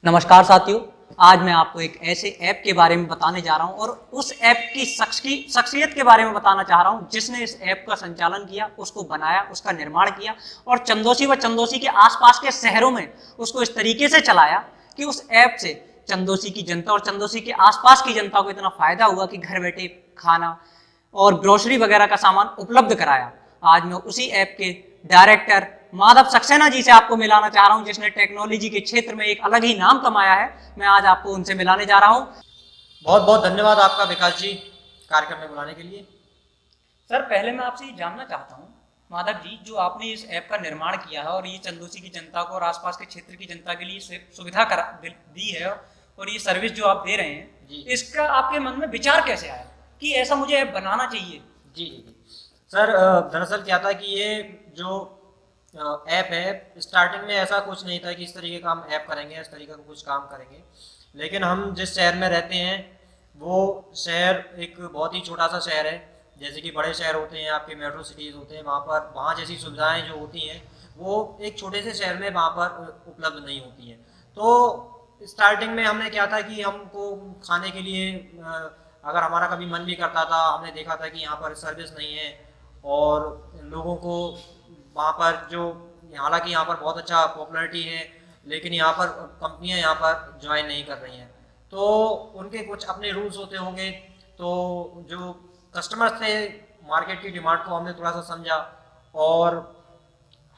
नमस्कार साथियों। आज मैं आपको एक ऐसे ऐप के बारे में बताने जा रहा हूं और उस ऐप की शख्सियत के बारे में बताना चाह रहा हूं जिसने इस ऐप का संचालन किया, उसको बनाया, उसका निर्माण किया और चंदौसी व चंदौसी के आसपास के शहरों में उसको इस तरीके से चलाया कि उस ऐप से चंदौसी की जनता और चंदौसी के आसपास की जनता को इतना फायदा हुआ कि घर बैठे खाना और ग्रोसरी वगैरह का सामान उपलब्ध कराया। आज मैं उसी ऐप के डायरेक्टर माधव सक्सेना जी से आपको मिलाना चाह रहा हूं, जिसने टेक्नोलॉजी के क्षेत्र में एक अलग ही नाम कमाया है। मैं आज आपको उनसे मिलाने जा रहा हूं। बहुत बहुत धन्यवाद आपका विकास जी, कार्यक्रम में बुलाने के लिए। सर, पहले मैं आपसे ये जानना चाहता हूं, माधव जी, जो आपने इस ऐप का निर्माण किया है और ये चंदौसी की जनता को और आसपास के क्षेत्र की जनता के लिए सुविधा दी है और ये सर्विस जो आप दे रहे हैं, इसका आपके मन में विचार कैसे आया कि ऐसा मुझे ऐप बनाना चाहिए? जी जी जी सर, दरअसल क्या था कि ये जो ऐप है, स्टार्टिंग में ऐसा कुछ नहीं था कि इस तरीके का हम ऐप करेंगे, इस तरीके का कुछ काम करेंगे। लेकिन हम जिस शहर में रहते हैं वो शहर एक बहुत ही छोटा सा शहर है। जैसे कि बड़े शहर होते हैं, आपके मेट्रो सिटीज़ होते हैं, वहाँ जैसी सुविधाएं जो होती हैं वो एक छोटे से शहर में वहाँ पर उपलब्ध नहीं होती हैं। तो स्टार्टिंग में हमने क्या था कि हमको खाने के लिए अगर हमारा कभी मन भी करता था, हमने देखा था कि यहाँ पर सर्विस नहीं है और लोगों को वहाँ पर जो, हालांकि यहाँ पर बहुत अच्छा पॉपुलैरिटी है, लेकिन यहाँ पर कंपनियाँ यहाँ पर ज्वाइन नहीं कर रही हैं। तो उनके कुछ अपने रूल्स होते होंगे। तो जो कस्टमर्स थे, मार्केट की डिमांड को हमने थोड़ा सा समझा और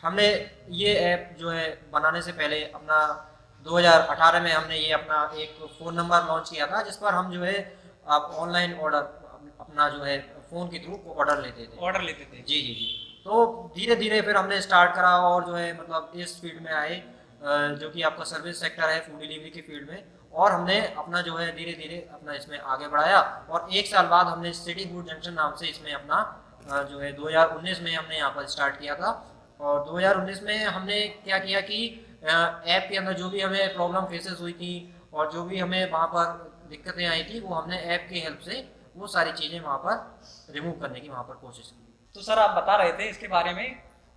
हमने ये ऐप जो है बनाने से पहले अपना 2018 में हमने ये अपना एक फ़ोन नंबर लॉन्च किया था, जिस पर हम जो है आप ऑनलाइन ऑर्डर अपना जो है फ़ोन के थ्रू ऑर्डर लेते थे। जी जी जी। तो धीरे धीरे फिर हमने स्टार्ट करा और जो है मतलब इस फील्ड में आए, जो कि आपका सर्विस सेक्टर है, फूड डिलीवरी की फील्ड में। और हमने अपना जो है धीरे धीरे अपना इसमें आगे बढ़ाया और एक साल बाद हमने सिटी फूड जंक्शन नाम से इसमें अपना जो है 2019 में हमने यहाँ पर स्टार्ट किया था। और 2019 में हमने क्या किया कि ऐप के अंदर जो भी हमें प्रॉब्लम फेसेस हुई थी और जो भी हमें वहाँ पर दिक्कतें आई थी, वो हमने ऐप की हेल्प से वो सारी चीज़ें वहाँ पर रिमूव करने की वहाँ पर कोशिश की। तो सर, आप बता रहे थे इसके बारे में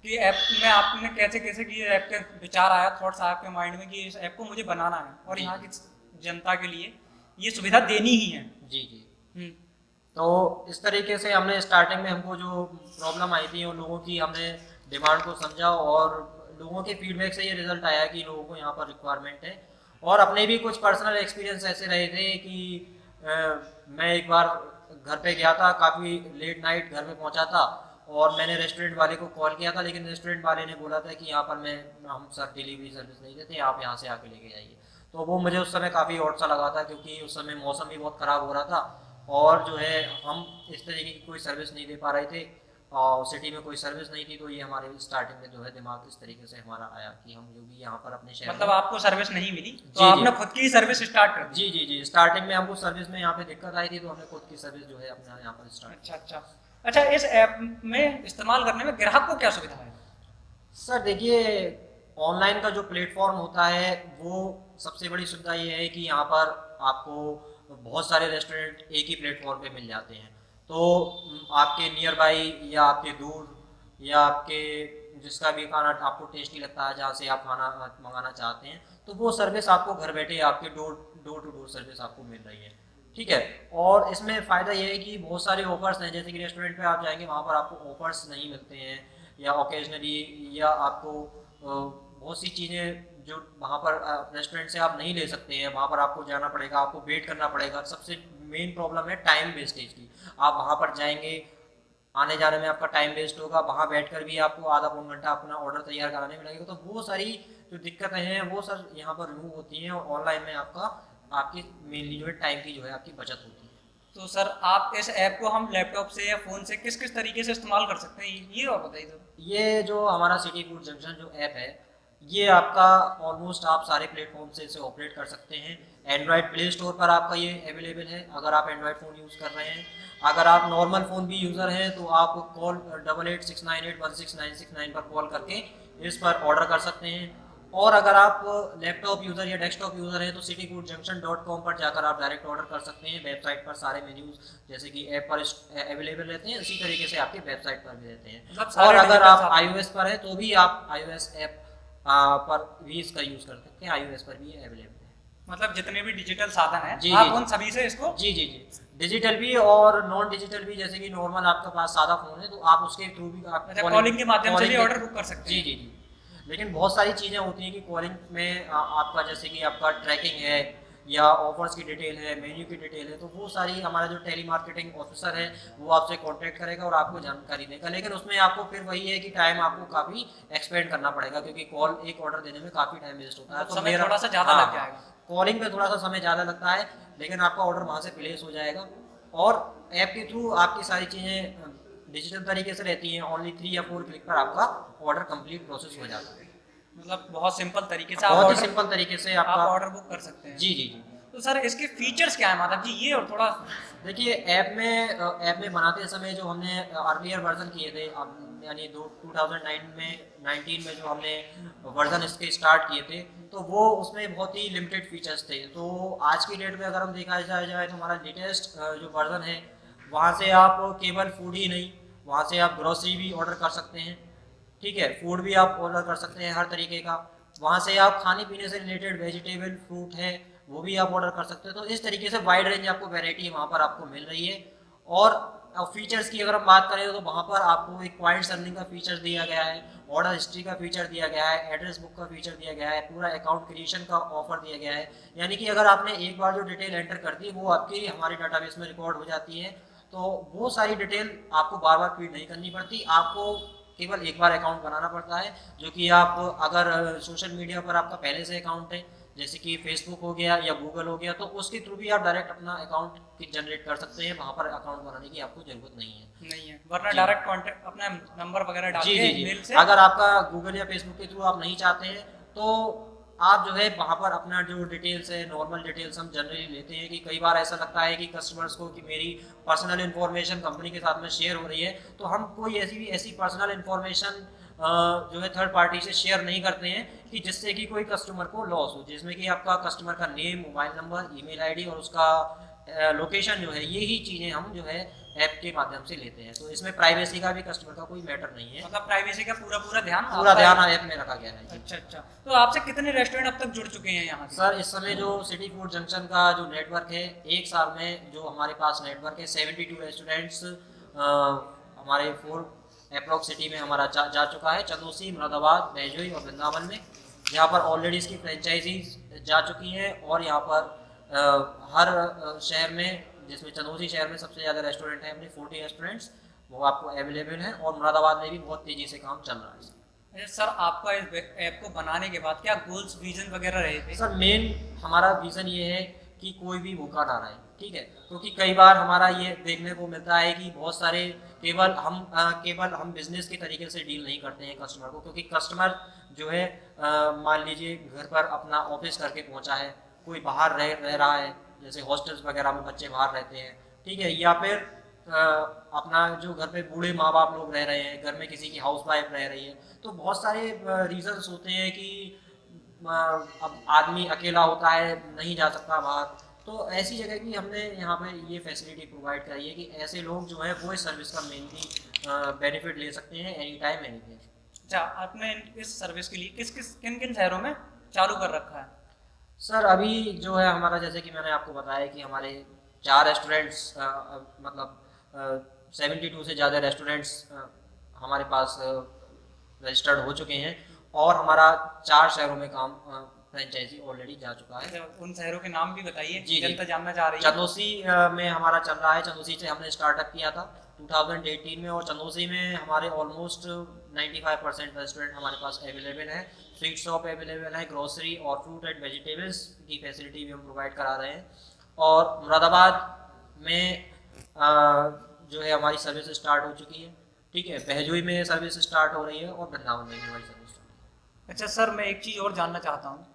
कि ऐप में आपने कैसे कैसे कि ऐप के विचार आया, थॉट्स आया आपके माइंड में कि इस ऐप को मुझे बनाना है और यहाँ की जनता के लिए ये सुविधा देनी ही है। जी जी। हम्म। तो इस तरीके से हमने स्टार्टिंग में हमको जो प्रॉब्लम आई थी उन लोगों की हमने डिमांड को समझा और लोगों के फीडबैक से ये रिजल्ट आया कि लोगों को यहाँ पर रिक्वायरमेंट है। और अपने भी कुछ पर्सनल एक्सपीरियंस ऐसे रहे थे कि मैं एक बार घर पे गया था, काफ़ी लेट नाइट घर पे पहुँचा था और मैंने रेस्टोरेंट वाले को कॉल किया था, लेकिन रेस्टोरेंट वाले ने बोला था कि यहाँ पर हम सर डिलीवरी सर्विस नहीं देते, आप यहाँ से आके लेके जाइए। तो वो मुझे उस समय काफ़ी ऑड सा लगा था, क्योंकि उस समय मौसम भी बहुत ख़राब हो रहा था और जो है हम इस तरीके की कोई सर्विस नहीं दे पा रहे थे और सिटी में कोई सर्विस नहीं थी। तो ये हमारे स्टार्टिंग में जो है दिमाग इस तरीके से हमारा आया कि हम जो भी यहाँ पर अपने शहर मतलब आपको सर्विस नहीं मिली तो जी जी आपने खुद की सर्विस स्टार्ट कर दी? जी जी जी। स्टार्टिंग में हमको सर्विस में यहाँ पे दिक्कत आई थी तो हमने खुद की सर्विस जो है अपने यहाँ पर स्टार्ट। अच्छा अच्छा। अच्छा, इस ऐप में इस्तेमाल करने में ग्राहक को क्या सुविधा है? सर देखिए, ऑनलाइन का जो प्लेटफॉर्म होता है वो सबसे बड़ी सुविधा ये है कि यहाँ पर आपको बहुत सारे रेस्टोरेंट एक ही प्लेटफॉर्म पे मिल जाते हैं। तो आपके नियर बाई या आपके दूर या आपके जिसका भी खाना आपको टेस्टी लगता है, जहाँ से आप खाना मंगाना चाहते हैं, तो वो सर्विस आपको घर बैठे आपके door door to door service आपको मिल रही है। ठीक है। और इसमें फ़ायदा ये है कि बहुत सारे ऑफर्स हैं, जैसे कि रेस्टोरेंट पे आप जाएंगे वहाँ पर आपको ऑफर्स नहीं मिलते हैं, या ओकेजनली, या आपको बहुत सी चीज़ें जो वहाँ पर रेस्टोरेंट से आप नहीं ले सकते हैं, वहाँ पर आपको जाना पड़ेगा, आपको वेट करना पड़ेगा। सबसे मेन प्रॉब्लम है टाइम वेस्टेज की। आप वहाँ पर जाएंगे, आने जाने में आपका टाइम वेस्ट होगा, वहाँ बैठकर भी आपको आधा पौन घंटा अपना ऑर्डर तैयार कराने में लगेगा। तो वो सारी जो दिक्कतें हैं वो सर यहाँ पर रिमूव होती हैं और ऑनलाइन में आपकी मेनली जो है टाइम की जो है आपकी बचत होती है। तो सर, आप इस ऐप को हम लैपटॉप से या फ़ोन से किस किस तरीके से इस्तेमाल कर सकते हैं, ये और बताइए तो। ये जो हमारा सिटी फूड जंक्शन जो ऐप है, ये आपका ऑलमोस्ट आप सारे प्लेटफॉर्म से इसे ऑपरेट कर सकते हैं। एंड्रॉयड प्ले स्टोर पर आपका ये अवेलेबल है, अगर आप एंड्रॉयड फ़ोन यूज़ कर रहे हैं। अगर आप नॉर्मल फ़ोन भी यूज़र हैं तो आप कॉल 8869816969 पर कॉल करके इस पर ऑर्डर कर सकते हैं। और अगर आप लैपटॉप यूज़र या डेस्कटॉप यूज़र हैं तो cityfoodjunction.com पर जाकर आप डायरेक्ट ऑर्डर कर सकते हैं। वेबसाइट पर सारे मेन्यूज़ जैसे कि ऐप पर अवेलेबल रहते हैं, उसी तरीके से आपकी वेबसाइट पर भी रहते हैं। मतलब और सारे अगर डिजिटल आप साधन। iOS पर हैं तो भी आप iOS ऐप पर भी इसका यूज़ कर सकते हैं, iOS पर भी अवेलेबल है। मतलब जितने भी डिजिटल साधन हैं जी, आप जी, उन सभी से इसको जी जी जी, डिजिटल भी और नॉन डिजिटल भी, जैसे कि नॉर्मल आपके पास सादा फोन है तो आप उसके थ्रू भी आप अच्छा कॉलिंग के माध्यम से भी कॉलिंग ऑर्डर बुक कर सकते जी हैं। जी जी। लेकिन बहुत सारी चीज़ें होती हैं कि कॉलिंग में आपका जैसे कि आपका ट्रैकिंग है या ऑफर्स की डिटेल है, मेन्यू की डिटेल है, तो वो सारी हमारा जो टेली मार्केटिंग ऑफिसर है वो आपसे कांटेक्ट करेगा और आपको जानकारी देगा। लेकिन उसमें आपको फिर वही है कि टाइम आपको काफ़ी एक्सपेंड करना पड़ेगा, क्योंकि कॉल एक ऑर्डर देने में काफ़ी टाइम वेस्ट होता है। मतलब तो समय मेरा थोड़ा सा ज़्यादा हाँ लग हाँ, जाएगा। कॉलिंग में थोड़ा सा समय ज़्यादा लगता है, लेकिन आपका ऑर्डर वहाँ से प्लेस हो जाएगा। और ऐप के थ्रू आपकी सारी चीज़ें डिजिटल तरीके से रहती हैं। ओनली 3 या 4 क्लिक पर आपका ऑर्डर कंप्लीट प्रोसेस हो जाता है। मतलब बहुत सिंपल तरीके से बहुत ही सिंपल तरीके से आप आपका ऑर्डर बुक कर सकते हैं। जी जी जी। तो सर इसके फीचर्स क्या है माधव जी, ये और थोड़ा। देखिए ऐप में बनाते समय जो हमने अर्लियर वर्जन किए थे, यानी 2009 में 19 में जो हमने वर्जन इसके स्टार्ट किए थे, तो वो उसमें बहुत ही लिमिटेड फीचर्स थे। तो आज की डेट में अगर हम देखा जाए तो हमारा लेटेस्ट जो वर्जन है, वहाँ से आप केवल फूड ही नहीं, वहाँ से आप ग्रोसरी भी ऑर्डर कर सकते हैं। ठीक है, फूड भी आप ऑर्डर कर सकते हैं हर तरीके का। वहाँ से आप खाने पीने से रिलेटेड वेजिटेबल फ्रूट है वो भी आप ऑर्डर कर सकते हैं। तो इस तरीके से वाइड रेंज आपको वैरायटी वहाँ पर आपको मिल रही है। और फीचर्स की अगर हम बात करें तो वहाँ पर आपको एक पॉइंट्स अर्निंग का फीचर दिया गया है, ऑर्डर हिस्ट्री का फीचर दिया गया है, एड्रेस बुक का फीचर दिया गया है, पूरा अकाउंट क्रिएशन का ऑफर दिया गया है। यानी कि अगर आपने एक बार जो डिटेल एंटर कर दी वो आपकी हमारे डाटाबेस में रिकॉर्ड हो जाती है। तो वो सारी डिटेल आपको बार बार फीड नहीं करनी पड़ती, आपको केवल एक बार अकाउंट बनाना पड़ता है। जो कि आप अगर सोशल मीडिया पर आपका पहले से अकाउंट है, जैसे कि फेसबुक हो गया या गूगल हो गया, तो उसके थ्रू भी आप डायरेक्ट अपना अकाउंट जनरेट कर सकते हैं। वहाँ पर अकाउंट बनाने की आपको जरूरत नहीं है। नहीं है, वरना जी डायरेक्ट कांटेक्ट अपना नंबर वगैरह डाल जी के जी जी, मेल से। अगर आपका गूगल या फेसबुक के थ्रू आप नहीं चाहते हैं तो आप जो है वहाँ पर अपना जो डिटेल्स है, नॉर्मल डिटेल्स हम जनरली लेते हैं। कि कई बार ऐसा लगता है कि कस्टमर्स को कि मेरी पर्सनल इन्फॉर्मेशन कंपनी के साथ में शेयर हो रही है, तो हम कोई ऐसी पर्सनल इन्फॉर्मेशन जो है थर्ड पार्टी से शेयर नहीं करते हैं कि जिससे कि कोई कस्टमर को लॉस हो। जिसमें कि आपका कस्टमर का name, mobile number, email ID और उसका लोकेशन जो है, यही चीज़ें हम जो है ऐप के माध्यम से लेते हैं। तो इसमें प्राइवेसी का भी कस्टमर का कोई मैटर नहीं है, मतलब प्राइवेसी का पूरा पूरा ध्यान पूरा आपका ध्यान है। ऐप में रखा गया है। अच्छा अच्छा, तो आपसे कितने रेस्टोरेंट अब तक जुड़ चुके हैं यहाँ से? सर इस समय जो सिटी फूड जंक्शन का जो नेटवर्क है, एक साल में जो हमारे पास नेटवर्क है 72 रेस्टोरेंट्स हमारे 4 अप्रोक्स सिटी में हमारा जा चुका है। चंदौसी, मुरादाबाद, भैजोई और वृंदावन में, जहाँ पर ऑलरेडी इसकी फ्रेंचाइजीज जा चुकी हैं। और यहाँ पर हर शहर में, जिसमें चंदौसी शहर में सबसे ज़्यादा रेस्टोरेंट हैं, अपने 40 रेस्टोरेंट्स वो आपको अवेलेबल हैं। और मुरादाबाद में भी बहुत तेज़ी से काम चल रहा है। अच्छा सर, आपका इस ऐप को बनाने के बाद क्या गोल्स विजन वगैरह रहे थे? सर मेन हमारा विज़न ये है कि कोई भी भूखा ना रहे। ठीक है, क्योंकि कई बार हमारा ये देखने को मिलता है कि बहुत सारे केवल हम बिजनेस के तरीके से डील नहीं करते हैं कस्टमर को। क्योंकि कस्टमर जो है मान लीजिए घर पर अपना ऑफिस करके पहुंचा है, कोई बाहर रह रहा है, जैसे हॉस्टल्स वगैरह में बच्चे बाहर रहते हैं, ठीक है, या फिर अपना जो घर पे बूढ़े माँ बाप लोग रह रहे हैं, घर में किसी की हाउस वाइफ रह रही है। तो बहुत सारे रीजंस होते हैं कि अब आदमी अकेला होता है, नहीं जा सकता बाहर। तो ऐसी जगह की हमने यहाँ पे ये फैसिलिटी प्रोवाइड कराई है कि ऐसे लोग जो है वो इस सर्विस का मेनली बेनिफिट ले सकते हैं एनी टाइम एनी। अच्छा, आपने इस सर्विस के लिए किन किन शहरों में चालू कर रखा है? सर अभी जो है हमारा, जैसे कि मैंने आपको बताया कि हमारे 4 रेस्टोरेंट्स मतलब 72 से ज़्यादा रेस्टोरेंट्स हमारे पास रजिस्टर्ड हो चुके हैं। और हमारा 4 शहरों में काम फ्रेंचाइजी ऑलरेडी जा चुका है। अच्छा, उन शहरों के नाम भी बताइए, जी जी, जनता जानना चाह रही है। चंदौसी में हमारा चल रहा है। चंदौसी से हमने स्टार्टअप किया था 2018 में। और चंदौसी में हमारे ऑलमोस्ट 95% रेस्टोरेंट हमारे पास अवेलेबल है। स्वीट शॉप अवेलेबल है, ग्रोसरी और फ्रूट एंड वेजिटेबल्स की फैसिलिटी भी हम प्रोवाइड करा रहे हैं। और मुरादाबाद में जो है हमारी सर्विस स्टार्ट हो चुकी है। ठीक है, बहजोई में सर्विस स्टार्ट हो रही है और वृंदावन में भी हमारी सर्विस स्टार्ट हो रही है। अच्छा सर, मैं एक चीज़ और जानना चाहता हूँ,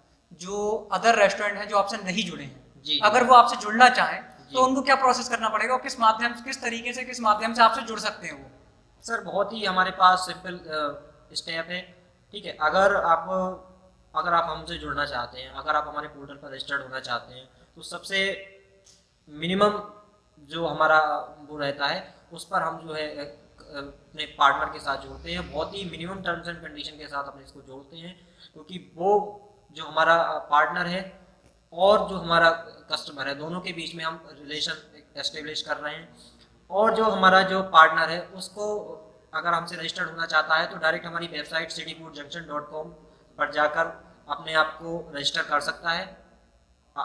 जो अदर रेस्टोरेंट हैं जो आपसे नहीं जुड़े हैं, जी अगर वो आपसे जुड़ना चाहें जी। तो उनको क्या प्रोसेस करना पड़ेगा और किस तरीके से, किस माध्यम से आपसे जुड़ सकते हैं वो? सर बहुत ही हमारे पास सिंपल स्टेप है। ठीक है, अगर आप हमसे जुड़ना चाहते हैं, अगर आप हमारे पोर्टल पर रजिस्टर्ड होना चाहते हैं, तो सबसे मिनिमम जो हमारा वो रहता है, उस पर हम जो है अपने पार्टनर के साथ जोड़ते हैं। बहुत ही मिनिमम टर्म्स एंड कंडीशन के साथ अपने इसको जोड़ते हैं। क्योंकि वो जो हमारा पार्टनर है और जो हमारा कस्टमर है, दोनों के बीच में हम रिलेशन एस्टेब्लिश कर रहे हैं। और जो हमारा जो पार्टनर है उसको अगर हमसे रजिस्टर्ड होना चाहता है तो डायरेक्ट हमारी वेबसाइट cityfoodjunction.com पर जाकर अपने आप को रजिस्टर कर सकता है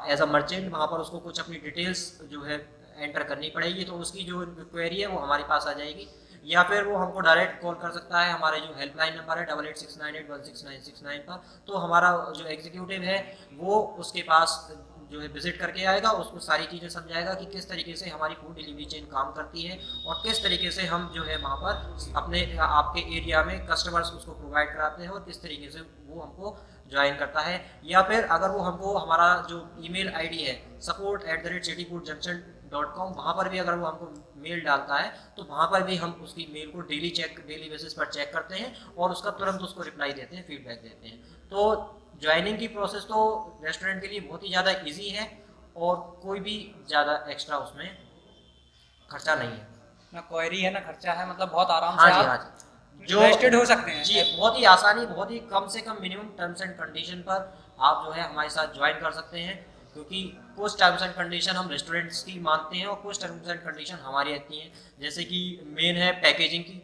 एज अ मर्चेंट। वहाँ पर उसको कुछ अपनी डिटेल्स जो है एंटर करनी पड़ेगी, तो उसकी जो क्वेरी है वो हमारे पास आ जाएगी, या फिर वो हमको डायरेक्ट कॉल कर सकता है हमारे जो हेल्पलाइन नंबर है 8869816969 पर। तो हमारा जो एग्जीक्यूटिव है वो उसके पास जो है विजिट करके आएगा, उसको सारी चीज़ें समझाएगा कि किस तरीके से हमारी फूड डिलीवरी चेन काम करती है और किस तरीके से हम जो है वहाँ पर अपने आपके एरिया में कस्टमर्स उसको प्रोवाइड कराते हैं और किस तरीके से वो हमको ज्वाइन करता है। या फिर अगर वो हमको हमारा जो ईमेल आईडी है support@cityfoodjunction.com, वहाँ पर भी अगर वो हमको मेल डालता है तो वहाँ पर भी हम उसकी मेल को डेली बेसिस पर चेक करते हैं और उसका तुरंत उसको रिप्लाई देते हैं, फीडबैक देते हैं। तो ज्वाइनिंग की प्रोसेस तो रेस्टोरेंट के लिए बहुत ही ज़्यादा इजी है और कोई भी ज़्यादा एक्स्ट्रा उसमें खर्चा नहीं है। ना क्वेरी है ना खर्चा है, मतलब बहुत आराम हाँ से जी, आप हाँ जी, जो रजिस्टर्ड हो सकते हैं। जी, बहुत ही आसानी, बहुत ही कम से कम मिनिमम टर्म्स एंड कंडीशन पर आप जो है हमारे साथ ज्वाइन कर सकते हैं, क्योंकि कुछ टर्म्स एंड कंडीशन हम रेस्टोरेंट्स की मानते हैं और कुछ टर्म्स एंड कंडीशन हमारी रहती हैं। जैसे कि मेन है पैकेजिंग की,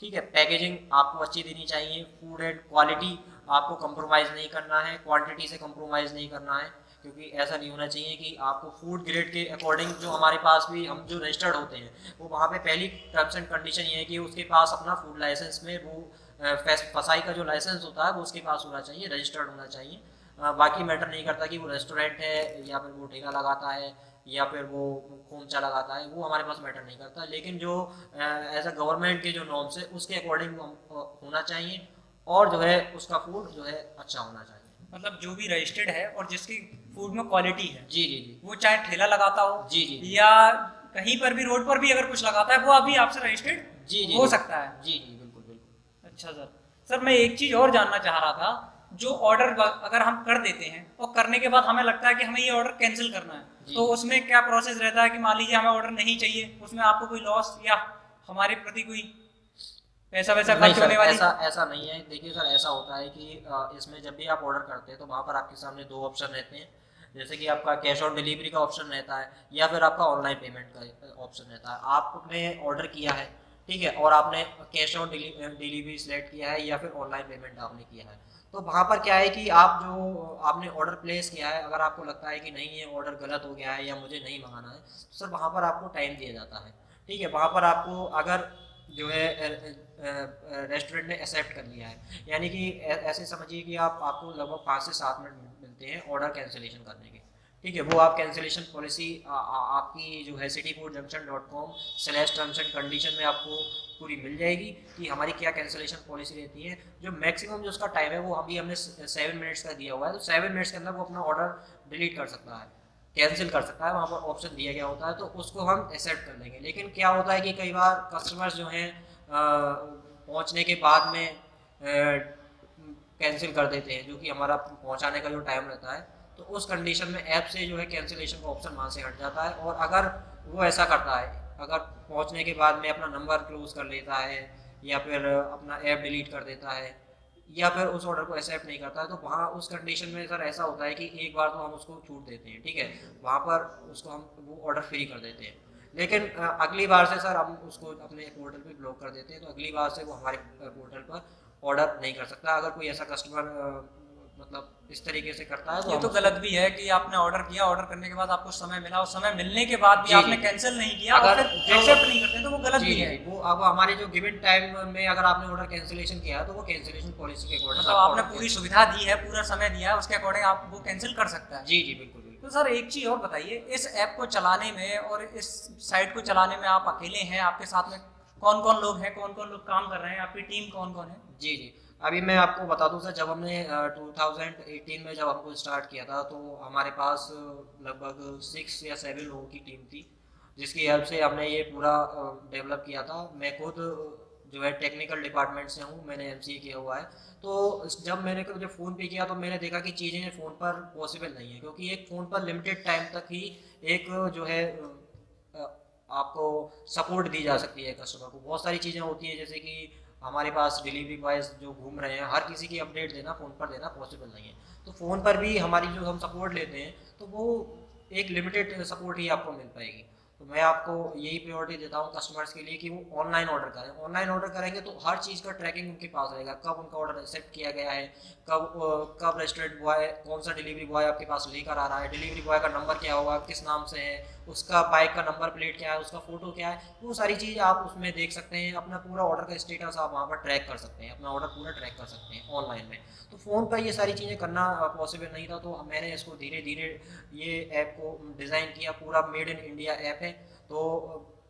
ठीक है, पैकेजिंग आपको अच्छी देनी चाहिए, फूड एंड क्वालिटी आपको कंप्रोमाइज़ नहीं करना है, क्वांटिटी से कंप्रोमाइज़ नहीं करना है, क्योंकि ऐसा नहीं होना चाहिए कि आपको फूड ग्रेड के अकॉर्डिंग जो हमारे पास भी हम जो रजिस्टर्ड होते हैं वो वहाँ पे पहली टर्म्स एंड कंडीशन ये है कि उसके पास अपना फूड लाइसेंस में वो फसाई का जो लाइसेंस होता है वो उसके पास होना चाहिए, रजिस्टर्ड होना चाहिए। बाकी मैटर नहीं करता कि वो रेस्टोरेंट है या फिर वो ठेका लगाता है या फिर वो खोमचा लगाता है, वो हमारे पास मैटर नहीं करता। लेकिन जो एज अ गवर्नमेंट के जो नॉर्म्स है उसके अकॉर्डिंग होना चाहिए और जो है उसका फूड जो है अच्छा होना चाहिए। मतलब जो भी रजिस्टर्ड है और जिसकी फूड में क्वालिटी है, जी जी जी वो चाहे ठेला लगाता हो जी जी या कहीं पर भी रोड पर भी अगर कुछ लगाता है वो अभी आपसे रजिस्टर्ड जी जी हो जी सकता है। जी जी बिल्कुल बिल्कुल। अच्छा सर, सर मैं एक चीज और जानना चाह रहा था, जो ऑर्डर अगर हम कर देते हैं और करने के बाद हमें लगता है कि हमें ये ऑर्डर कैंसिल करना है, तो उसमें क्या प्रोसेस रहता है? कि मान लीजिए हमें ऑर्डर नहीं चाहिए, उसमें आपको कोई लॉस या हमारे प्रति कोई पैसा वैसा नहीं खर्च सर, होने वाली? ऐसा ऐसा नहीं है। देखिए सर, ऐसा होता है कि इसमें जब भी आप ऑर्डर करते हैं तो वहाँ पर आपके सामने दो ऑप्शन रहते हैं। जैसे कि आपका कैश ऑन डिलीवरी का ऑप्शन रहता है या फिर आपका ऑनलाइन पेमेंट का ऑप्शन रहता है। आपने ऑर्डर किया है, ठीक है, और आपने कैश ऑन डिलीवरी सेलेक्ट किया है या फिर ऑनलाइन पेमेंट आपने किया है, तो वहाँ पर क्या है कि आप जो आपने ऑर्डर प्लेस किया है, अगर आपको लगता है कि नहीं ये ऑर्डर गलत हो गया है या मुझे नहीं मंगाना है, तो सर वहाँ पर आपको टाइम दिया जाता है, ठीक है। वहाँ पर आपको अगर जो है रेस्टोरेंट ने एक्सेप्ट कर लिया है, यानी कि ऐसे समझिए कि आपको लगभग 5 से 7 मिनट मिलते हैं ऑर्डर कैंसिलेशन करने के, ठीक है। वो आप कैंसिलेशन पॉलिसी आपकी जो है cityfoodjunction.com/टर्म्स एंड कंडीशन में आपको पूरी मिल जाएगी कि हमारी क्या कैंसिलेशन पॉलिसी रहती है। जो मैक्सिमम जो उसका टाइम है वो अभी हमने 7 मिनट्स का दिया हुआ है, तो 7 मिनट्स के अंदर वो अपना ऑर्डर डिलीट कर सकता है, कैंसिल कर सकता है। वहाँ पर ऑप्शन दिया गया होता है, तो उसको हम एक्सेप्ट कर लेंगे। लेकिन क्या होता है कि कई बार कस्टमर्स जो हैं पहुँचने के बाद में कैंसिल कर देते हैं, जो कि हमारा पहुँचाने का जो टाइम रहता है, तो उस कंडीशन में ऐप से जो है कैंसिलेशन का ऑप्शन वहाँ से हट जाता है। और अगर वो ऐसा करता है, अगर पहुँचने के बाद में अपना नंबर क्लोज कर लेता है या फिर अपना ऐप डिलीट कर देता है या फिर उस ऑर्डर को एक्सेप्ट नहीं करता है, तो वहाँ उस कंडीशन में सर ऐसा होता है कि एक बार तो हम उसको छूट देते हैं, ठीक है, वहाँ पर उसको हम वो ऑर्डर फ्री कर देते हैं। लेकिन अगली बार से सर हम उसको अपने पोर्टल पे ब्लॉक कर देते हैं, तो अगली बार से वो हमारे पोर्टल पर ऑर्डर नहीं कर सकता। अगर कोई ऐसा कस्टमर मतलब इस तरीके से करता है तो ये हम तो उसको गलत भी है कि आपने ऑर्डर किया, ऑर्डर करने के बाद आपको समय मिला और समय मिलने के बाद भी जी आपने जी कैंसिल नहीं किया और अगर फिर जो एक्सेप्ट नहीं करते, तो वो गलत जी भी जी है। जी, वो अब हमारे जो गिवन टाइम में अगर आपने ऑर्डर कैंसिलेशन किया है तो वो कैंसिलेशन पॉलिसी के अकॉर्डिंग मतलब आपका आपने ऑर्डर पूरी कैंसिल। सुविधा दी है, पूरा समय दिया है, उसके अकॉर्डिंग आप वो कैंसिल कर सकता है। जी जी बिल्कुल बिल्कुल। तो सर एक चीज और बताइए, इस ऐप को चलाने में और इस साइट को चलाने में आप अकेले हैं? आपके साथ में कौन कौन लोग हैं, कौन कौन लोग काम कर रहे हैं, आपकी टीम कौन कौन है? जी जी, अभी मैं आपको बता दूं सर, जब हमने 2018 में जब हमको स्टार्ट किया था तो हमारे पास लगभग 6 या 7 लोगों की टीम थी, जिसकी हेल्प से हमने ये पूरा डेवलप किया था। मैं खुद जो है टेक्निकल डिपार्टमेंट से हूँ, मैंने एमसीए किया हुआ है। तो जब मैंने जब फ़ोन पे किया तो मैंने देखा कि चीज़ें फ़ोन पर पॉसिबल नहीं है, क्योंकि एक फ़ोन पर लिमिटेड टाइम तक ही एक जो है आपको सपोर्ट दी जा सकती है। कस्टमर को बहुत सारी चीज़ें होती हैं, जैसे कि हमारे पास डिलीवरी बॉयज़ जो घूम रहे हैं, हर किसी की अपडेट देना फ़ोन पर देना पॉसिबल नहीं है। तो फ़ोन पर भी हमारी जो हम सपोर्ट लेते हैं तो वो एक लिमिटेड सपोर्ट ही आपको मिल पाएगी। तो मैं आपको यही प्रायोरिटी देता हूँ कस्टमर्स के लिए कि वो ऑनलाइन ऑर्डर करें। ऑनलाइन ऑर्डर करेंगे तो हर चीज़ का ट्रैकिंग उनके पास रहेगा, कब उनका ऑर्डर एक्सेप्ट किया गया है, कब रेस्टोरेंट बॉय, कौन सा डिलीवरी बॉय आपके पास लेकर आ रहा है, डिलीवरी बॉय का नंबर क्या होगा, किस नाम से है, उसका बाइक का नंबर प्लेट क्या है, उसका फोटो क्या है, वो सारी चीज़ आप उसमें देख सकते हैं। अपना पूरा ऑर्डर का स्टेटस आप वहाँ पर ट्रैक कर सकते हैं, अपना ऑर्डर पूरा ट्रैक कर सकते हैं ऑनलाइन में। तो फ़ोन पर ये सारी चीज़ें करना पॉसिबल नहीं था, तो मैंने इसको धीरे धीरे ये ऐप को डिज़ाइन किया। पूरा मेड इन इंडिया ऐप है, तो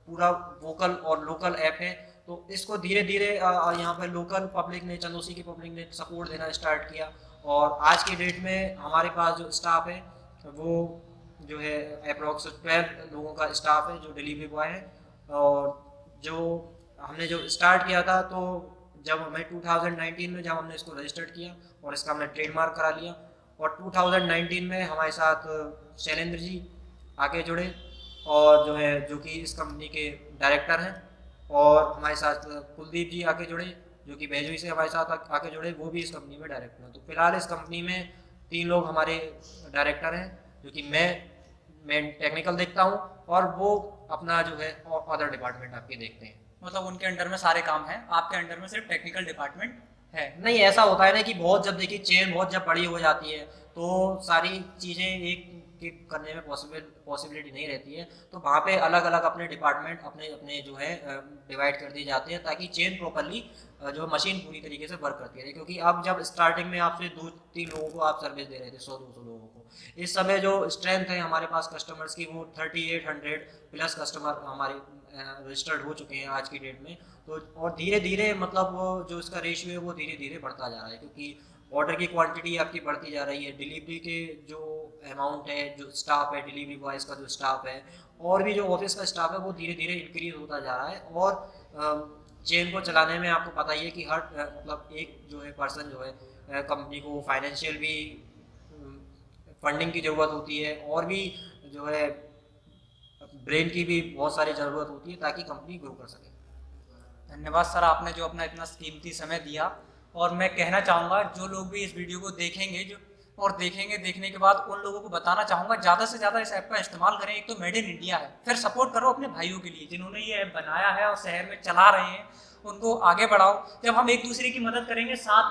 पूरा वोकल और लोकल ऐप है। तो इसको धीरे धीरे यहाँ पर लोकल पब्लिक ने, चंदौसी की पब्लिक ने सपोर्ट देना स्टार्ट किया। और आज की डेट में हमारे पास जो स्टाफ है वो जो है अप्रोक्स 12 लोगों का स्टाफ है जो डिलीवरी बॉय है। और जो हमने जो स्टार्ट किया था, तो जब हमें 2019 में जब हमने इसको रजिस्टर्ड किया और इसका हमने ट्रेडमार्क करा लिया, और 2019 में हमारे साथ शैलेंद्र जी आके जुड़े, और जो है जो कि इस कंपनी के डायरेक्टर हैं। और हमारे साथ कुलदीप जी आके जुड़े जो कि बैजुई से हमारे साथ आके जुड़े, वो भी इस कंपनी में डायरेक्टर हैं। तो फिलहाल इस कंपनी में 3 लोग हमारे डायरेक्टर हैं, जो कि मैं टेक्निकल देखता हूँ और वो अपना जो है अदर डिपार्टमेंट आपके देखते हैं। मतलब उनके अंडर में सारे काम हैं, आपके अंडर में सिर्फ टेक्निकल डिपार्टमेंट है। नहीं, ऐसा होता है ना कि बहुत, जब देखिए चेन बहुत जब बड़ी हो जाती है तो सारी चीज़ें एक के करने में पॉसिबिलिटी नहीं रहती है। तो वहाँ पे अलग अलग अपने डिपार्टमेंट अपने अपने जो है डिवाइड कर दिए जाते हैं, ताकि चेन प्रॉपरली जो मशीन पूरी तरीके से वर्क करती रहे। क्योंकि अब जब स्टार्टिंग में आपसे 2-3 लोगों को आप सर्विस दे रहे थे, 100-200 लोगों को, इस समय जो स्ट्रेंथ है हमारे पास कस्टमर्स की वो 3800 प्लस कस्टमर हमारे रजिस्टर्ड हो चुके हैं आज की डेट में। तो और धीरे धीरे मतलब वो जो इसका रेशियो है वो धीरे धीरे बढ़ता जा रहा है, क्योंकि ऑर्डर की क्वांटिटी आपकी बढ़ती जा रही है। डिलीवरी के जो अमाउंट है, जो स्टाफ है, डिलीवरी बॉयज़ का जो स्टाफ है, और भी जो ऑफिस का स्टाफ है, वो धीरे धीरे इंक्रीज होता जा रहा है। और चेन को चलाने में आपको पता ही है कि हर मतलब एक जो है पर्सन जो है कंपनी को फाइनेंशियल भी फंडिंग की ज़रूरत होती है, और भी जो है ब्रेन की भी बहुत सारी ज़रूरत होती है ताकि कंपनी ग्रो कर सके। धन्यवाद सर, आपने जो अपना इतना कीमती समय दिया। और मैं कहना चाहूँगा जो लोग भी इस वीडियो को देखेंगे जो और देखेंगे, देखने के बाद उन लोगों को बताना चाहूँगा ज़्यादा से ज़्यादा इस ऐप का इस्तेमाल करें। एक तो मेड इन इंडिया है, फिर सपोर्ट करो अपने भाइयों के लिए जिन्होंने ये ऐप बनाया है और शहर में चला रहे हैं, उनको आगे बढ़ाओ। जब हम एक दूसरे की मदद करेंगे, साथ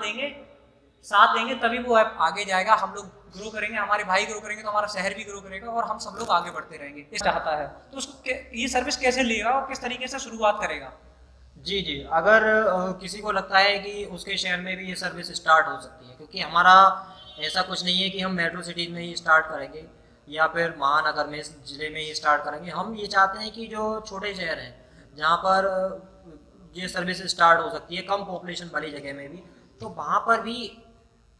देंगे तभी वो ऐप आगे जाएगा। हम लोग ग्रो करेंगे, हमारे भाई ग्रो करेंगे तो हमारा शहर भी ग्रो करेगा और हम सब लोग आगे बढ़ते रहेंगे। इस चाहता है तो उसको ये सर्विस कैसे लेगा और किस तरीके से शुरुआत करेगा? जी जी, अगर किसी को लगता है कि उसके शहर में भी ये सर्विस स्टार्ट हो सकती है, क्योंकि हमारा ऐसा कुछ नहीं है कि हम मेट्रो सिटीज़ में ही स्टार्ट करेंगे या फिर महानगर में ज़िले में ही स्टार्ट करेंगे। हम ये चाहते हैं कि जो छोटे शहर हैं जहाँ पर ये सर्विस स्टार्ट हो सकती है, कम पॉपुलेशन वाली जगह में भी, तो वहाँ पर भी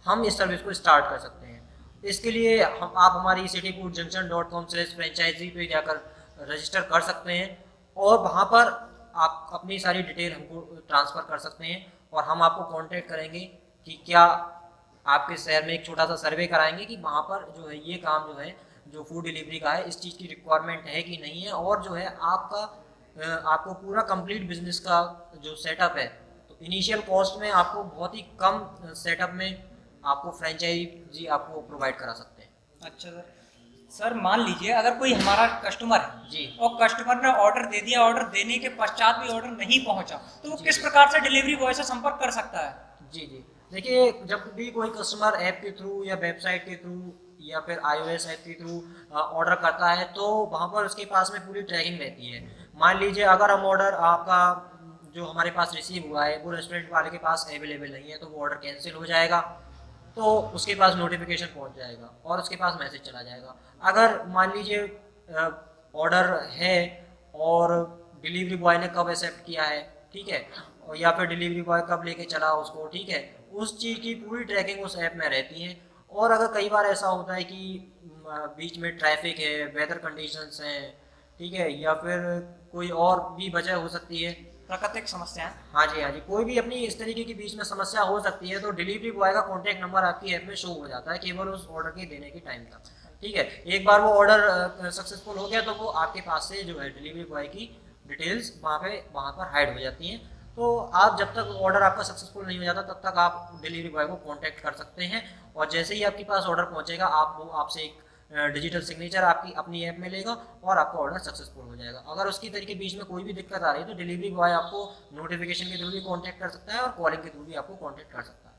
हम इस सर्विस को स्टार्ट कर सकते हैं। इसके लिए आप हमारी cityfoodjunction.com/franchisee पे जाकर रजिस्टर कर सकते हैं, और वहाँ पर आप अपनी सारी डिटेल हमको ट्रांसफ़र कर सकते हैं, और हम आपको कांटेक्ट करेंगे कि क्या आपके शहर में एक छोटा सा सर्वे कराएंगे कि वहाँ पर जो है ये काम जो है जो फूड डिलीवरी का है, इस चीज़ की रिक्वायरमेंट है कि नहीं है, और जो है आपको पूरा कंप्लीट बिजनेस का जो सेटअप है, तो इनिशियल कॉस्ट में आपको बहुत ही कम सेटअप में आपको फ्रेंचाइजी आपको प्रोवाइड करा सकते हैं। अच्छा सर, सर मान लीजिए अगर कोई हमारा कस्टमर है जी, और कस्टमर ने ऑर्डर दे दिया, ऑर्डर देने के पश्चात भी ऑर्डर नहीं पहुंचा, तो वो जी, किस जी। प्रकार से डिलीवरी बॉय से संपर्क कर सकता है? जी जी, देखिए जब भी कोई कस्टमर ऐप के थ्रू या वेबसाइट के थ्रू या फिर iOS ऐप के थ्रू ऑर्डर करता है, तो वहाँ पर उसके पास में पूरी ट्रैकिंग रहती है। मान लीजिए अगर हम ऑर्डर आपका जो हमारे पास रिसीव हुआ है वो रेस्टोरेंट वाले के पास अवेलेबल नहीं है, तो वो ऑर्डर कैंसिल हो जाएगा, तो उसके पास नोटिफिकेशन पहुंच जाएगा और उसके पास मैसेज चला जाएगा। अगर मान लीजिए ऑर्डर है और डिलीवरी बॉय ने कब एक्सेप्ट किया है, ठीक है, और या फिर डिलीवरी बॉय कब लेके चला उसको, ठीक है, उस चीज़ की पूरी ट्रैकिंग उस ऐप में रहती है। और अगर कई बार ऐसा होता है कि बीच में ट्रैफिक है, वेदर कंडीशंस हैं, ठीक है, या फिर कोई और भी वजह हो सकती है, प्राकृतिक समस्याएं। हाँ जी हाँ जी, कोई भी अपनी इस तरीके के बीच में समस्या हो सकती है, तो डिलीवरी बॉय का कॉन्टैक्ट नंबर आपकी ऐप में शो हो जाता है केवल उस ऑर्डर के देने के टाइम तक, ठीक है। एक बार वो ऑर्डर सक्सेसफुल हो गया तो वो आपके पास से जो है डिलीवरी बॉय की डिटेल्स वहाँ पर हाइड हो जाती हैं। तो आप जब तक ऑर्डर आपका सक्सेसफुल नहीं हो जाता तब तक आप डिलीवरी बॉय को कॉन्टैक्ट कर सकते हैं, और जैसे ही आपके पास ऑर्डर पहुँचेगा वो आपसे एक डिजिटल सिग्नेचर आपकी अपनी ऐप में लेगा और आपका ऑर्डर सक्सेसफुल हो जाएगा। अगर उसकी तरीके बीच में कोई भी दिक्कत आ रही है तो डिलीवरी बॉय आपको नोटिफिकेशन के थ्रू भी कॉन्टैक्ट कर सकता है और कॉलिंग के थ्रू भी आपको कॉन्टैक्ट कर सकता है।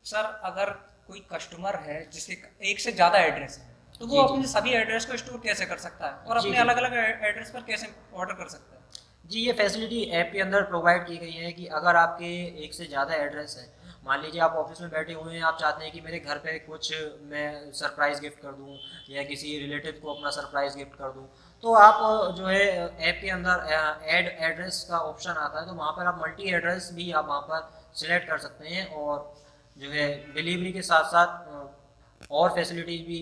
सर अगर कोई कस्टमर है जिसके एक से ज़्यादा एड्रेस है तो जी वो जी अपने सभी एड्रेस को स्टोर कैसे कर सकता है और जी अपने जी अलग अलग एड्रेस पर कैसे ऑर्डर कर सकता है? जी, ये फैसिलिटी ऐप के अंदर प्रोवाइड की गई है कि अगर आपके एक से ज़्यादा एड्रेस है, मान लीजिए आप ऑफिस में बैठे हुए हैं, आप चाहते हैं कि मेरे घर पे कुछ मैं सरप्राइज़ गिफ्ट कर दूं या किसी रिलेटिव को अपना सरप्राइज़ गिफ्ट कर दूं, तो आप जो है ऐप के अंदर ऐड एड्रेस का ऑप्शन आता है, तो वहाँ पर आप मल्टी एड्रेस भी आप वहाँ पर सिलेक्ट कर सकते हैं और जो है डिलीवरी के साथ साथ और फैसिलिटीज़ भी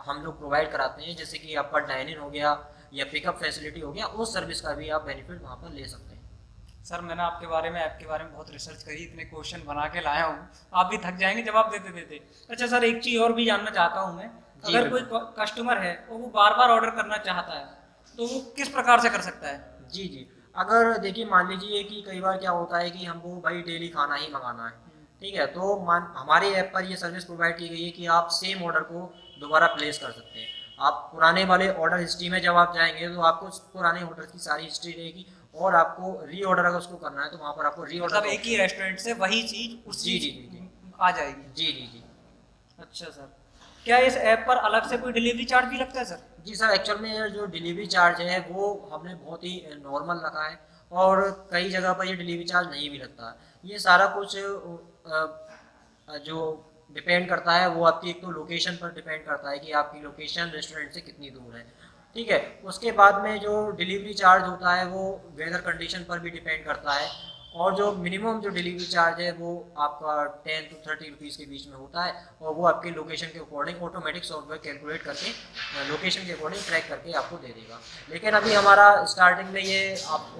हम लोग प्रोवाइड कराते हैं, जैसे कि आपका डाइन इन हो गया या पिकअप फैसिलिटी हो गया, उस सर्विस का भी आप बेनिफिट वहाँ पर ले सकते हैं। सर मैंने आपके बारे में ऐप के बारे में बहुत रिसर्च करी, इतने क्वेश्चन बना के लाया हूँ, आप भी थक जाएंगे जवाब देते देते। अच्छा सर एक चीज़ और भी जानना चाहता हूँ मैं, जी अगर कोई बिल्कुल। कस्टमर है और वो बार बार ऑर्डर करना चाहता है तो वो किस प्रकार से कर सकता है? जी जी, अगर देखिए मान लीजिए कि कई बार क्या होता है कि हमको भाई डेली खाना ही मंगाना है, ठीक है, तो मान हमारे ऐप पर ये सर्विस प्रोवाइड की गई है कि आप सेम ऑर्डर को दोबारा प्लेस कर सकते हैं। आप पुराने वाले ऑर्डर हिस्ट्री में जब आप जाएंगे तो आपको उस पुराने ऑर्डर की सारी हिस्ट्री रहेगी और आपको री ऑर्डर अगर उसको करना है तो वहाँ पर आपको री ऑर्डर मतलब का एक ही ऑप्शन। रेस्टोरेंट से वही चीज़ जी उसी जी जी जी आ जाएगी? जी जी जी अच्छा सर, क्या इस ऐप पर अलग से कोई डिलीवरी चार्ज भी लगता है सर? जी सर, एक्चुअल में ये जो डिलीवरी चार्ज है वो हमने बहुत ही नॉर्मल रखा है और कई जगह पर ये डिलीवरी चार्ज नहीं भी लगता है। ये सारा कुछ जो डिपेंड करता है वो आपकी एक तो लोकेशन पर डिपेंड करता है कि आपकी लोकेशन रेस्टोरेंट से कितनी दूर है, ठीक है। उसके बाद में जो डिलीवरी चार्ज होता है वो वेदर कंडीशन पर भी डिपेंड करता है और जो मिनिमम जो डिलीवरी चार्ज है वो आपका 10 to 30 रुपीज़ के बीच में होता है और वो आपके लोकेशन के अकॉर्डिंग ऑटोमेटिक सॉफ्टवेयर कैलकुलेट करके लोकेशन के अकॉर्डिंग ट्रैक करके आपको दे देगा। लेकिन अभी हमारा स्टार्टिंग में ये आप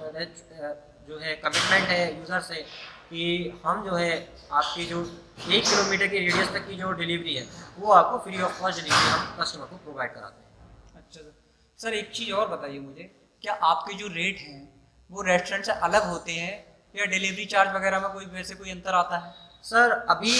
जो है कमिटमेंट है यूज़र से कि हम जो है आपकी जो 1 किलोमीटर की रेडियस तक की जो डिलीवरी है वो आपको फ्री ऑफ कॉस्ट डिलीवरी हम कस्टमर को प्रोवाइड कराते हैं। अच्छा सर, सर एक चीज़ और बताइए मुझे, क्या आपके जो रेट हैं वो रेस्टोरेंट से अलग होते हैं या डिलीवरी चार्ज वगैरह में कोई वैसे कोई अंतर आता है? सर अभी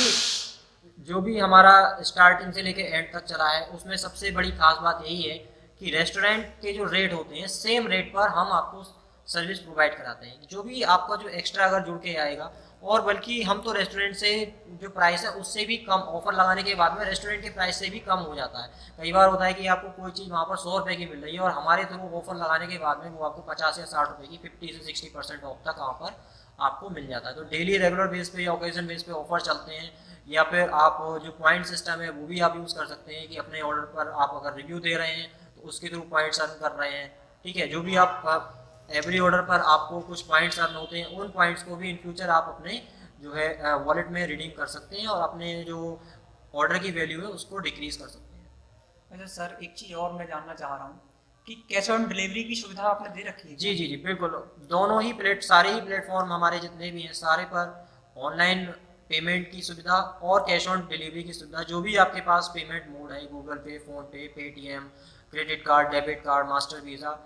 जो भी हमारा स्टार्टिंग से लेके एंड तक चला है उसमें सबसे बड़ी खास बात यही है कि रेस्टोरेंट के जो रेट होते हैं सेम रेट पर हम आपको सर्विस प्रोवाइड कराते हैं। जो भी आपका जो एक्स्ट्रा अगर जुड़ के आएगा और बल्कि हम तो रेस्टोरेंट से जो प्राइस है उससे भी कम ऑफर लगाने के बाद में रेस्टोरेंट के प्राइस से भी कम हो जाता है। कई बार होता है कि आपको कोई चीज़ वहाँ पर 100 रुपये की मिल रही है और हमारे थ्रू ऑफर लगाने के बाद में वो आपको 50 या 60 रुपये की 50 से 60% ऑफ तक वहाँ पर आपको मिल जाता है। तो डेली रेगुलर बेस पे या ओकेजन बेस पे ऑफर चलते हैं या फिर आप जो पॉइंट सिस्टम है वो भी आप यूज़ कर सकते हैं कि अपने ऑर्डर पर आप अगर रिव्यू दे रहे हैं तो उसके थ्रू पॉइंट्स अर्न कर रहे हैं, ठीक है। जो भी आप एवरी ऑर्डर पर आपको कुछ पॉइंट्स अर्न होते हैं उन पॉइंट्स को भी इन फ्यूचर आप अपने जो है वॉलेट में रिडीम कर सकते हैं और अपने जो ऑर्डर की वैल्यू है उसको डिक्रीज कर सकते हैं। अच्छा सर एक चीज़ और मैं जानना चाह रहा हूँ कि कैश ऑन डिलीवरी की सुविधा आपने दे रखी है? जी जी जी बिल्कुल, दोनों ही सारे ही प्लेटफॉर्म हमारे जितने भी हैं सारे पर ऑनलाइन पेमेंट की सुविधा और कैश ऑन डिलीवरी की सुविधा। जो भी आपके पास पेमेंट मोड है गूगल पे, फ़ोन पे, Paytm, credit card, debit card, master visa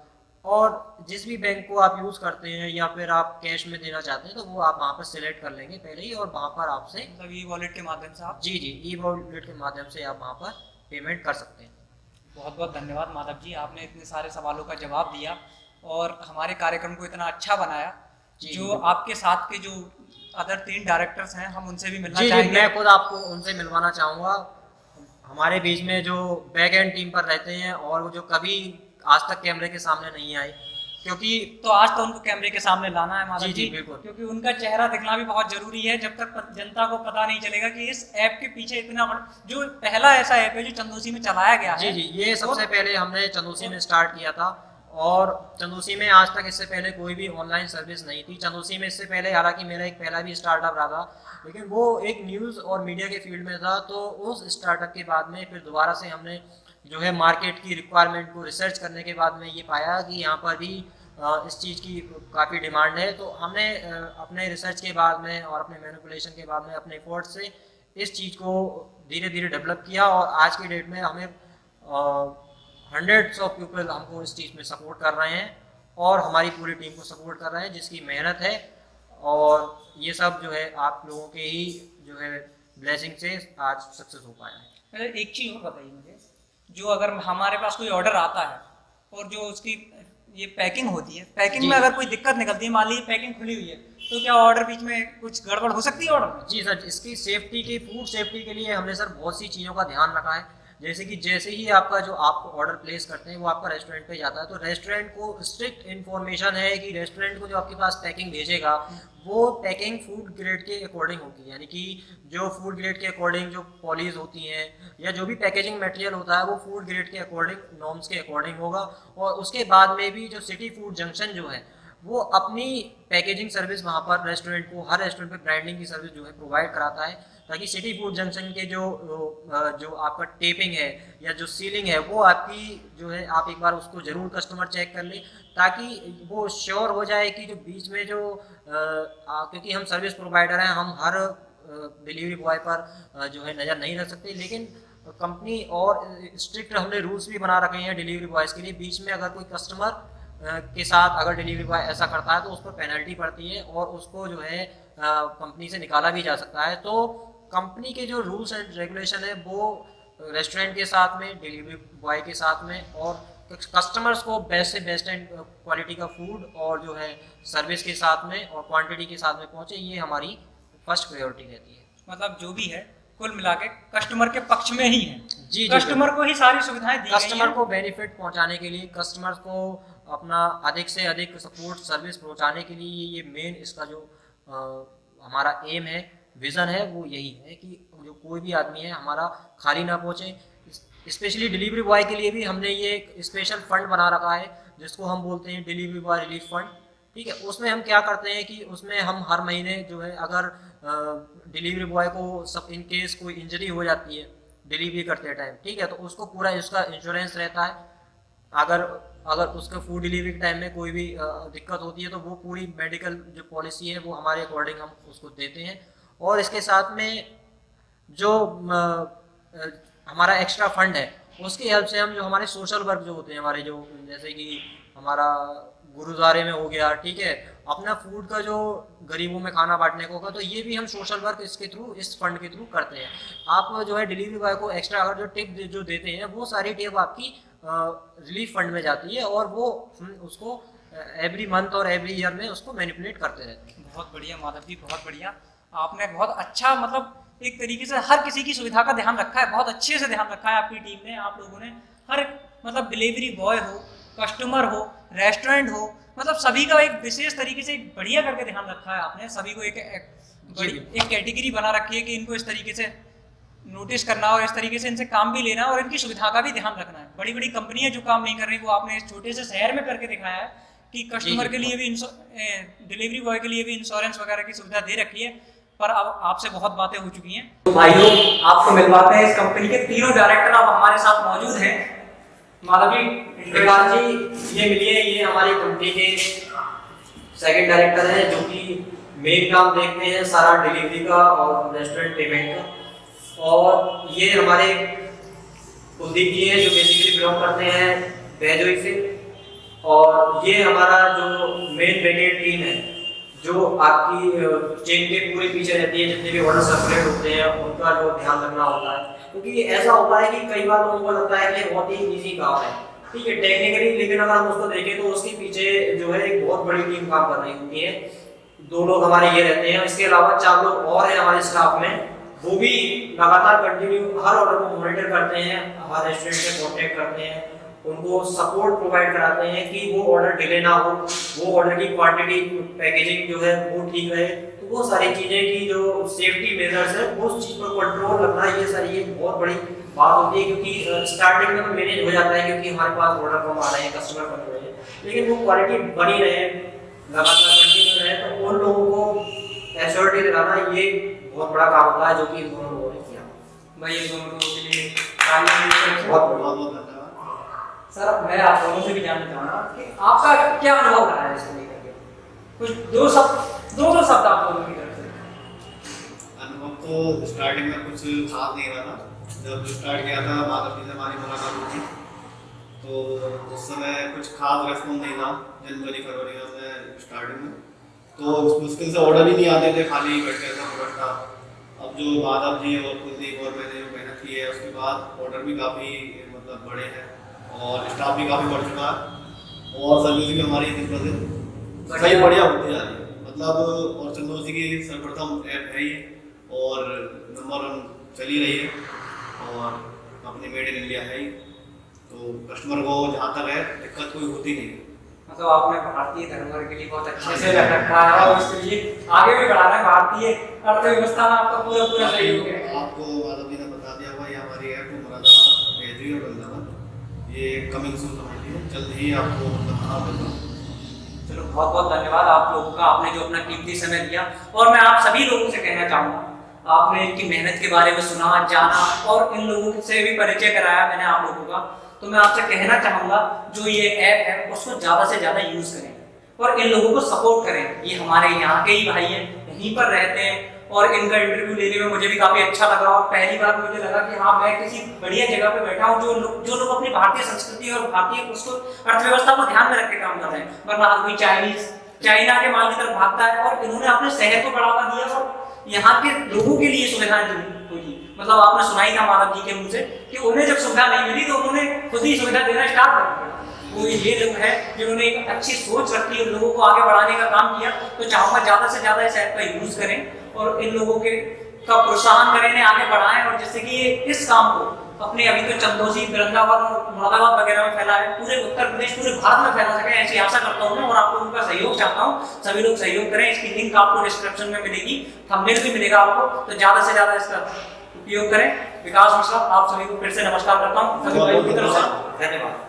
और जिस भी बैंक को आप यूज़ करते हैं या फिर आप कैश में देना चाहते हैं तो वो आप वहाँ पर सिलेक्ट कर लेंगे पहले ही और वहाँ पर आपसे मतलब ई वॉलेट के माध्यम से आप? जी जी ई वॉलेट के माध्यम से आप वहाँ पर पेमेंट कर सकते हैं। बहुत बहुत धन्यवाद माधव जी, आपने इतने सारे सवालों का जवाब दिया और हमारे कार्यक्रम को इतना अच्छा बनाया। जी जो जी आपके साथ के जो अदर 3 डायरेक्टर्स हैं हम उनसे भी मिलना जी जी, चाहेंगे। मैं खुद आपको उनसे मिलवाना चाहूँगा। हमारे बीच में जो बैक एंड टीम पर रहते हैं और वो जो कभी आज तक कैमरे के सामने नहीं आए क्योंकि तो आज तो उनको कैमरे के सामने लाना है माधव जी जी, जी बिल्कुल क्योंकि उनका चेहरा दिखना भी बहुत जरूरी है। जब तक जनता को पता नहीं चलेगा कि इस ऐप के पीछे इतना जो पहला ऐसा ऐप है जो चंदौसी में चलाया गया जी है। जी, ये सबसे पहले हमने चंदौसी में स्टार्ट किया था और चंदौसी में आज तक इससे पहले कोई भी ऑनलाइन सर्विस नहीं थी। चंदौसी में इससे पहले हालांकि मेरा एक पहला भी स्टार्टअप रहा था लेकिन वो एक न्यूज़ और मीडिया के फील्ड में था। तो उस स्टार्टअप के बाद में फिर दोबारा से हमने जो है मार्केट की रिक्वायरमेंट को रिसर्च करने के बाद में ये पाया कि यहाँ पर भी इस चीज़ की काफ़ी डिमांड है। तो हमने अपने रिसर्च के बाद में और अपने मैनिपुलेशन के बाद में अपने एफर्ट से इस चीज़ को धीरे धीरे डेवलप किया और आज की डेट में हमें हंड्रेड्स ऑफ पीपल हमको इस चीज़ में सपोर्ट कर रहे हैं और हमारी पूरी टीम को सपोर्ट कर रहे हैं जिसकी मेहनत है और ये सब जो है आप लोगों के ही जो है ब्लेसिंग से आज सक्सेस हो पाया है। अच्छा, एक चीज़ और बताइए मुझे, जो अगर हमारे पास कोई ऑर्डर आता है और जो उसकी ये पैकिंग होती है, पैकिंग जी में अगर कोई दिक्कत निकलती है, मान लीजिए पैकिंग खुली हुई है, तो क्या ऑर्डर बीच में कुछ गड़बड़ हो सकती है ऑर्डर में? जी सर, इसकी सेफ्टी की, फूड सेफ्टी के लिए हमने सर बहुत सी चीज़ों का ध्यान रखा है। जैसे ही आपका जो आप ऑर्डर प्लेस करते हैं वो आपका रेस्टोरेंट पे जाता है, तो रेस्टोरेंट को स्ट्रिक्ट इन्फॉर्मेशन है कि रेस्टोरेंट को जो आपके पास पैकिंग भेजेगा वो पैकिंग फूड ग्रेड के अकॉर्डिंग होगी, यानी कि जो फूड ग्रेड के अकॉर्डिंग जो पॉलीज होती हैं या जो भी पैकेजिंग मटेरियल होता है वो फूड ग्रेड के अकॉर्डिंग, नॉर्म्स के अकॉर्डिंग होगा। और उसके बाद में भी जो सिटी फूड जंक्शन जो है वो अपनी पैकेजिंग सर्विस वहाँ पर रेस्टोरेंट को, हर रेस्टोरेंट पे ब्रांडिंग की सर्विस जो है प्रोवाइड कराता है, ताकि सिटी फूड जंक्शन के जो आपका टेपिंग है या जो सीलिंग है वो आपकी जो है, आप एक बार उसको ज़रूर कस्टमर चेक कर ले, ताकि वो श्योर हो जाए कि जो बीच में जो क्योंकि हम सर्विस प्रोवाइडर हैं, हम हर डिलीवरी बॉय पर जो है नज़र नहीं रख सकते, लेकिन कंपनी और स्ट्रिक्ट हमने रूल्स भी बना रखे हैं डिलीवरी बॉयज़ के लिए। बीच में अगर कोई कस्टमर के साथ अगर डिलीवरी बॉय ऐसा करता है तो उस पर पेनल्टी पड़ती है और उसको जो है कंपनी से निकाला भी जा सकता है। तो कंपनी के जो रूल्स एंड रेगुलेशन है वो रेस्टोरेंट के साथ में, डिलीवरी बॉय के साथ में और कस्टमर्स को बेस्ट से बेस्ट एंड क्वालिटी का फूड और जो है सर्विस के साथ में और क्वांटिटी के साथ में पहुंचे, ये हमारी फर्स्ट प्रायोरिटी रहती है। मतलब जो भी है कुल मिला के कस्टमर के पक्ष में ही है। जी, कस्टमर को ही सारी सुविधाएं दी गई हैं। कस्टमर को बेनिफिट पहुंचाने के लिए, कस्टमर को अपना अधिक से अधिक सपोर्ट सर्विस पहुंचाने के लिए ये मेन इसका जो हमारा एम है, विज़न है, वो यही है कि जो कोई भी आदमी है हमारा खाली ना पहुंचे। स्पेशली डिलीवरी बॉय के लिए भी हमने ये एक स्पेशल फंड बना रखा है जिसको हम बोलते हैं डिलीवरी बॉय रिलीफ फंड। ठीक है, उसमें हम क्या करते हैं कि उसमें हम हर महीने जो है, अगर डिलीवरी बॉय को सब इन केस कोई इंजरी हो जाती है डिलीवरी करते टाइम, ठीक है, तो उसको पूरा इसका इंश्योरेंस रहता है। अगर उसके फूड डिलीवरी के टाइम में कोई भी दिक्कत होती है तो वो पूरी मेडिकल जो पॉलिसी है वो हमारे अकॉर्डिंग हम उसको देते हैं। और इसके साथ में जो हमारा एक्स्ट्रा फंड है उसकी हेल्प से हम जो हमारे सोशल वर्क जो होते हैं हमारे, जो जैसे कि हमारा गुरुद्वारे में हो गया, ठीक है, अपना फूड का जो गरीबों में खाना बांटने को होगा, तो ये भी हम सोशल वर्क इसके थ्रू, इस फंड के थ्रू करते हैं। आप जो है डिलीवरी बॉय को एक्स्ट्रा अगर जो टिप जो देते हैं वो सारी टिप आपकी रिलीफ फंड में जाती है और वो उसको एवरी मंथ और एवरी ईयर में उसको मैनिपुलेट करते रहते हैं। बहुत बढ़िया माधव जी, बहुत बढ़िया। आपने बहुत अच्छा, मतलब एक तरीके से हर किसी की सुविधा का ध्यान रखा है, बहुत अच्छे से ध्यान रखा है आपकी टीम ने, आप लोगों ने। हर मतलब डिलीवरी बॉय हो, कस्टमर हो, रेस्टोरेंट हो, मतलब सभी का एक विशेष तरीके से एक बढ़िया करके ध्यान रखा है आपने। सभी को एक कैटेगरी बना रखी है कि इनको इस तरीके से नोटिस करना और इस तरीके से इनसे काम भी लेना और इनकी सुविधा का भी ध्यान रखना है। बड़ी बड़ी कंपनियां जो काम नहीं कर रही वो आपने इस छोटे से शहर में करके दिखाया है कि कस्टमर के लिए भी, डिलीवरी बॉय के लिए भी इंश्योरेंस वगैरह की सुविधा दे रखी है। पर अब आपसे बहुत बातें हो चुकी हैं, तो भाइयों आपको मिलवाते हैं इस कंपनी के तीनों डायरेक्टर अब हमारे साथ मौजूद हैं। माधव जी, विकास जी, ये मिलिए, ये हमारी कंपनी के सेकंड डायरेक्टर हैं जो कि मेन काम देखते हैं सारा डिलीवरी का और रेस्टोरेंट पेमेंट का। और ये हमारे कुलदीप जी हैं जो बेसिकली बिलोंग करते हैं बेजोई से। और ये हमारा जो मेन बैकएंड टीम है जो आपकी चेन के पूरे पीछे रहती है, जितने भी ऑर्डर सर्कुलेट होते हैं उनका जो ध्यान रखना होता है, क्योंकि ऐसा होता है कि कई बार लोगों को लगता है कि बहुत ही इजी काम है, ठीक है, टेक्निकली, लेकिन अगर हम उसको देखें तो उसके पीछे जो है एक बहुत बड़ी टीम काम कर रही होती है। 2 लोग हमारे ये रहते हैं, इसके अलावा 4 लोग और हैं हमारे स्टाफ में, वो भी लगातार कंटिन्यू हर ऑर्डर को मॉनिटर करते हैं, हर रेस्टोरेंट से कॉन्टेक्ट करते हैं, उनको सपोर्ट प्रोवाइड कराते हैं कि वो ऑर्डर डिले ना हो, वो ऑर्डर की क्वांटिटी, पैकेजिंग जो है वो ठीक रहे। तो वो सारी चीज़ें की जो सेफ्टी मेजर्स है वो उस चीज़ पर कंट्रोल रखना, ये सारी एक बहुत बड़ी बात होती है, क्योंकि स्टार्टिंग में तो मैनेज हो जाता है क्योंकि हमारे पास ऑर्डर कम आ रहे हैं, कस्टमर कम हो रहे हैं, लेकिन वो क्वालिटी बनी रहे, लगातार कंटिन्यू रहे, तो उन लोगों को एश्योरिटी दिलाना ये बहुत बड़ा काम होता है जो कि दोनों लोगों ने किया। भाई ये दोनों लोगों के लिए बहुत बहुत सर, मैं आप दोनों से भी जानना चाहूँगा कि आपका क्या अनुभव रहा है इसको लेकर के, कुछ दो शब्द आप दोनों की तरफ से। अनुभव तो स्टार्टिंग में कुछ खास नहीं रहा था। जब स्टार्ट किया था माधव जी से हमारी मुलाकात हुई थी तो उस समय कुछ खास रेस्पॉन्स नहीं था, जनवरी फरवरी में स्टार्टिंग में, तो मुश्किल से ऑर्डर ही नहीं आते थे, खाली बैठे था प्रोडक्ट था। अब जो माधव जी और कुलदीप और मैंने जो मेहनत की है है, उसके बाद ऑर्डर भी काफ़ी मतलब बड़े हैं और स्टाफ भी काफ़ी बढ़ चुका है और सर्विस भी हमारी दिन प्रतिदिन सही बढ़िया होती जा रही है। मतलब और चंदौसी की सर्वप्रथम ऐप है ये और नंबर 1 चली रही है और अपनी मेड इन इंडिया है ही, तो कस्टमर को जहाँ तक है दिक्कत कोई होती नहीं। मतलब आपने भारतीय धरोहर के लिए बहुत अच्छे से रख रखा है और उसके लिए आगे भी बढ़ा रहे हैं। भारतीय अर्थव्यवस्था में आपका पूरा पूरा सहयोग है। आपको माधव जी ने बता दिया हुआ, ये हमारी ऐप मुरादाबाद, भेजी और वृंदावन, ये कमिंग सून समझ लीजिए, जल्द ही आपको मतलब मिलता। चलो बहुत बहुत धन्यवाद आप लोगों का, आपने जो अपना कीमती समय दिया। और मैं आप सभी लोगों से कहना चाहूँगा, आपने इनकी मेहनत के बारे में सुना, जाना और इन लोगों से भी परिचय कराया मैंने आप लोगों का, तो मैं आपसे कहना चाहूँगा जो ये ऐप है उसको ज़्यादा से ज़्यादा यूज़ करें और इन लोगों को सपोर्ट करें। ये हमारे यहाँ के ही भाई हैं, यहीं पर रहते हैं और इनका इंटरव्यू लेने में मुझे भी काफ़ी अच्छा लगा और पहली बार मुझे लगा कि हाँ मैं किसी बढ़िया जगह पे बैठा हूँ जो लोग अपनी भारतीय संस्कृति और भारतीय उसको अर्थव्यवस्था को ध्यान में रख के काम कर रहे हैं, वरना हर कोई चाइना के माल की तरफ भागता है। और इन्होंने अपने शहर को बढ़ावा दिया और यहाँ के लोगों के लिए सुविधाएं दी। मतलब आपने सुना ही था माधव जी के मुंह से कि उन्हें जब सुविधा नहीं मिली तो उन्होंने खुद ही सुविधा देना स्टार्ट कर दिया। वो ये लोग हैं जिन्होंने एक अच्छी सोच रखी और लोगों को आगे बढ़ाने का काम किया। तो चाहूँगा ज़्यादा से ज़्यादा इस ऐप का यूज़ करें और इन लोगों के का प्रोत्साहन करें, इन्हें आगे बढ़ाएं और जिससे कि ये इस काम को अपने अभी तो चंदौसी, औरंगाबाद और मुरादाबाद वगैरह में फैला है, पूरे उत्तर प्रदेश, पूरे भारत में फैला सके, ऐसी आशा करता हूँ मैं। और आप लोगों का सहयोग चाहता हूँ, सभी लोग सहयोग करें। इसकी लिंक आपको डिस्क्रिप्शन में मिलेगी, थंबनेल भी मिलेगा आपको, तो ज़्यादा से ज़्यादा इसका उपयोग करें। विकास मिश्रा आप सभी को फिर से नमस्कार करता हूँ, सभी भाइयों की तरफ से धन्यवाद।